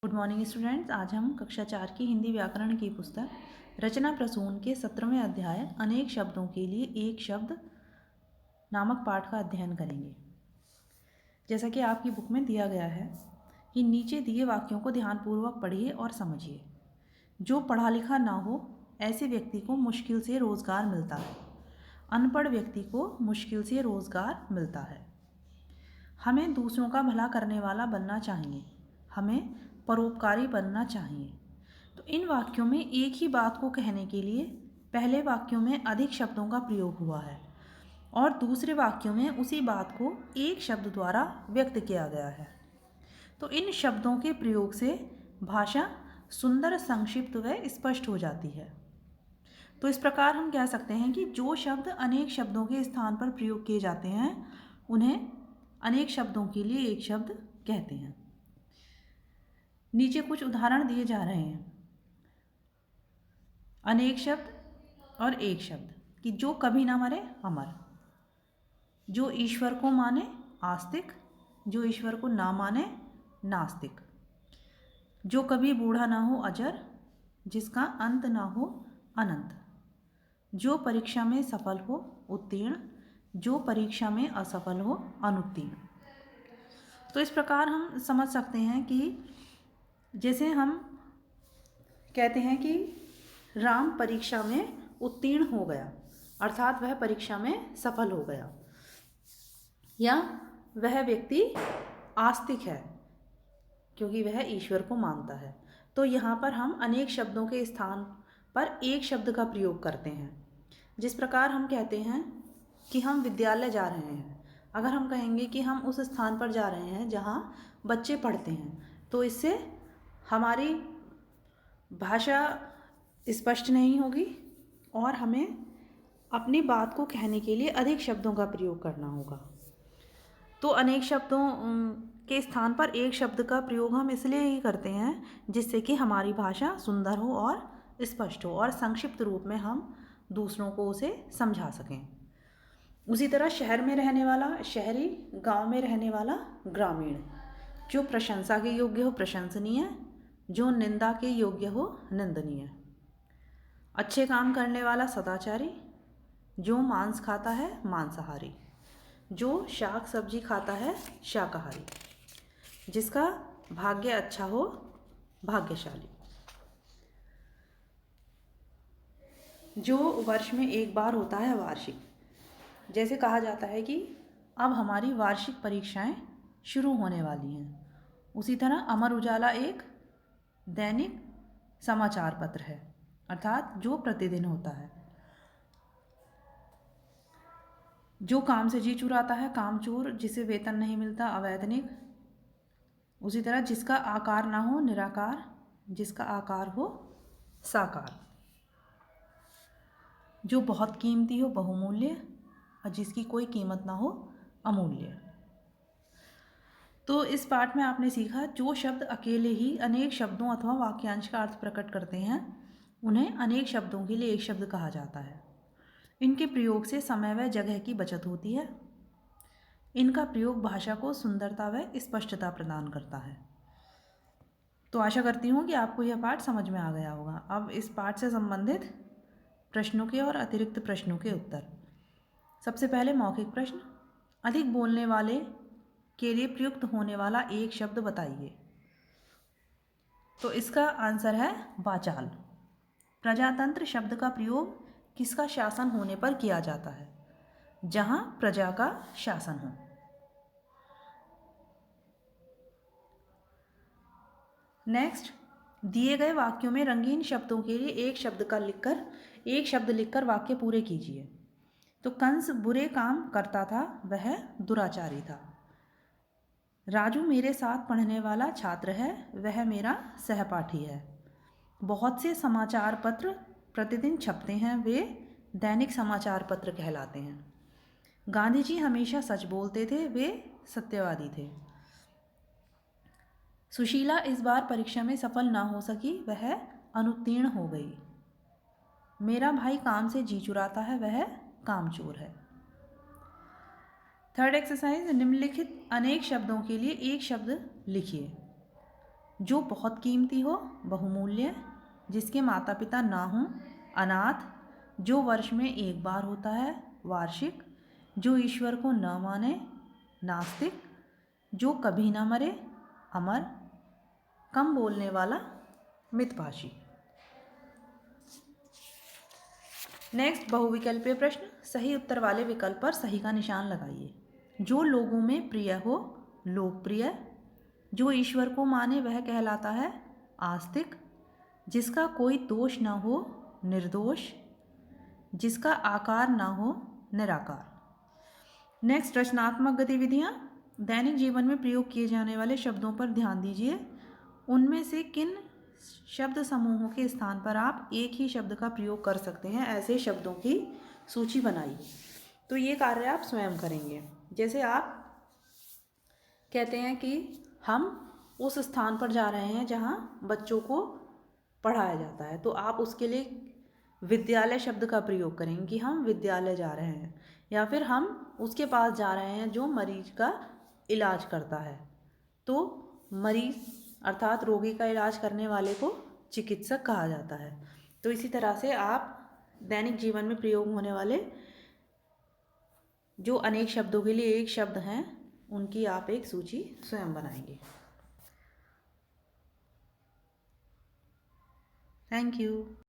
Good morning students. आज हम कक्षा 4 की हिंदी व्याकरण की पुस्तक रचना प्रसून के 17वें अध्याय अनेक शब्दों के लिए एक शब्द नामक पाठ का अध्ययन करेंगे। जैसा कि आपकी बुक में दिया गया है कि नीचे दिए वाक्यों को ध्यानपूर्वक पढ़िए और समझिए। जो पढ़ा लिखा ना हो ऐसे व्यक्ति को मुश्किल से रोज़गार मिलता है। अनपढ़ व्यक्ति को मुश्किल से रोज़गार मिलता है। हमें दूसरों का भला करने वाला बनना चाहिए। हमें परोपकारी बनना चाहिए। तो इन वाक्यों में एक ही बात को कहने के लिए पहले वाक्यों में अधिक शब्दों का प्रयोग हुआ है और दूसरे वाक्यों में उसी बात को एक शब्द द्वारा व्यक्त किया गया है। तो इन शब्दों के प्रयोग से भाषा सुंदर, संक्षिप्त व स्पष्ट हो जाती है। तो इस प्रकार हम कह सकते हैं कि जो शब्द अनेक शब्दों के स्थान पर प्रयोग किए जाते हैं उन्हें अनेक शब्दों के लिए एक शब्द कहते हैं। नीचे कुछ उदाहरण दिए जा रहे हैं। अनेक शब्द और एक शब्द कि जो कभी ना मरे अमर, जो ईश्वर को माने आस्तिक, जो ईश्वर को ना माने नास्तिक, जो कभी बूढ़ा ना हो अजर, जिसका अंत ना हो अनंत, जो परीक्षा में सफल हो उत्तीर्ण, जो परीक्षा में असफल हो अनुत्तीर्ण। तो इस प्रकार हम समझ सकते हैं कि जैसे हम कहते हैं कि राम परीक्षा में उत्तीर्ण हो गया, अर्थात वह परीक्षा में सफल हो गया, या वह व्यक्ति आस्तिक है क्योंकि वह ईश्वर को मानता है। तो यहाँ पर हम अनेक शब्दों के स्थान पर एक शब्द का प्रयोग करते हैं। जिस प्रकार हम कहते हैं कि हम विद्यालय जा रहे हैं, अगर हम कहेंगे कि हम उस स्थान पर जा रहे हैं जहाँ बच्चे पढ़ते हैं, तो इससे हमारी भाषा स्पष्ट नहीं होगी और हमें अपनी बात को कहने के लिए अधिक शब्दों का प्रयोग करना होगा। तो अनेक शब्दों के स्थान पर एक शब्द का प्रयोग हम इसलिए ही करते हैं जिससे कि हमारी भाषा सुंदर हो और स्पष्ट हो और संक्षिप्त रूप में हम दूसरों को उसे समझा सकें। उसी तरह शहर में रहने वाला शहरी, गांव में रहने वाला ग्रामीण, जो प्रशंसा के योग्य हो प्रशंसनीय, जो निंदा के योग्य हो निंदनीय, अच्छे काम करने वाला सदाचारी, जो मांस खाता है मांसाहारी, जो शाक सब्जी खाता है शाकाहारी, जिसका भाग्य अच्छा हो भाग्यशाली, जो वर्ष में एक बार होता है वार्षिक। जैसे कहा जाता है कि अब हमारी वार्षिक परीक्षाएं शुरू होने वाली हैं, उसी तरह अमर उजाला एक दैनिक समाचार पत्र है, अर्थात जो प्रतिदिन होता है। जो काम से जी चुराता है कामचोर, जिसे वेतन नहीं मिलता अवैतनिक। उसी तरह जिसका आकार ना हो निराकार, जिसका आकार हो साकार, जो बहुत कीमती हो बहुमूल्य और जिसकी कोई कीमत ना हो अमूल्य। तो इस पाठ में आपने सीखा जो शब्द अकेले ही अनेक शब्दों अथवा वाक्यांश का अर्थ प्रकट करते हैं उन्हें अनेक शब्दों के लिए एक शब्द कहा जाता है। इनके प्रयोग से समय व जगह की बचत होती है। इनका प्रयोग भाषा को सुंदरता व स्पष्टता प्रदान करता है। तो आशा करती हूँ कि आपको यह पाठ समझ में आ गया होगा। अब इस पाठ से संबंधित प्रश्नों के और अतिरिक्त प्रश्नों के उत्तर। सबसे पहले मौखिक प्रश्न, अधिक बोलने वाले के लिए प्रयुक्त होने वाला एक शब्द बताइए। तो इसका आंसर है वाचाल। प्रजातंत्र शब्द का प्रयोग किसका शासन होने पर किया जाता है? जहां प्रजा का शासन हो। नेक्स्ट, दिए गए वाक्यों में रंगीन शब्दों के लिए एक शब्द लिखकर वाक्य पूरे कीजिए। तो कंस बुरे काम करता था, वह दुराचारी था। राजू मेरे साथ पढ़ने वाला छात्र है, वह मेरा सहपाठी है। बहुत से समाचार पत्र प्रतिदिन छपते हैं, वे दैनिक समाचार पत्र कहलाते हैं। गांधी जी हमेशा सच बोलते थे, वे सत्यवादी थे। सुशीला इस बार परीक्षा में सफल ना हो सकी, वह अनुत्तीर्ण हो गई। मेरा भाई काम से जी चुराता है, वह कामचोर है। थर्ड एक्सरसाइज, निम्नलिखित अनेक शब्दों के लिए एक शब्द लिखिए। जो बहुत कीमती हो, बहुमूल्य, जिसके माता पिता ना हों, अनाथ, जो वर्ष में एक बार होता है, वार्षिक, जो ईश्वर को न माने, नास्तिक, जो कभी ना मरे, अमर, कम बोलने वाला, मितभाषी। नेक्स्ट बहुविकल्पीय प्रश्न। सही उत्तर वाले विकल्प पर सही का निशान लगाइए। जो लोगों में प्रिय हो, लोकप्रिय, जो ईश्वर को माने वह कहलाता है आस्तिक, जिसका कोई दोष ना हो, निर्दोष, जिसका आकार ना हो, निराकार। नेक्स्ट रचनात्मक गतिविधियाँ। दैनिक जीवन में प्रयोग किए जाने वाले शब्दों पर ध्यान दीजिए। उनमें से किन शब्द समूहों के स्थान पर आप एक ही शब्द का प्रयोग कर सकते हैं, ऐसे शब्दों की सूची बनाइए। तो ये कार्य आप स्वयं करेंगे। जैसे आप कहते हैं कि हम उस स्थान पर जा रहे हैं जहाँ बच्चों को पढ़ाया जाता है, तो आप उसके लिए विद्यालय शब्द का प्रयोग करेंगे कि हम विद्यालय जा रहे हैं, या फिर हम उसके पास जा रहे हैं जो मरीज का इलाज करता है, तो मरीज अर्थात रोगी का इलाज करने वाले को चिकित्सक कहा जाता है। तो इसी तरह से आप दैनिक जीवन में प्रयोग होने वाले जो अनेक शब्दों के लिए एक शब्द हैं, उनकी आप एक सूची स्वयं बनाएंगे। Thank you.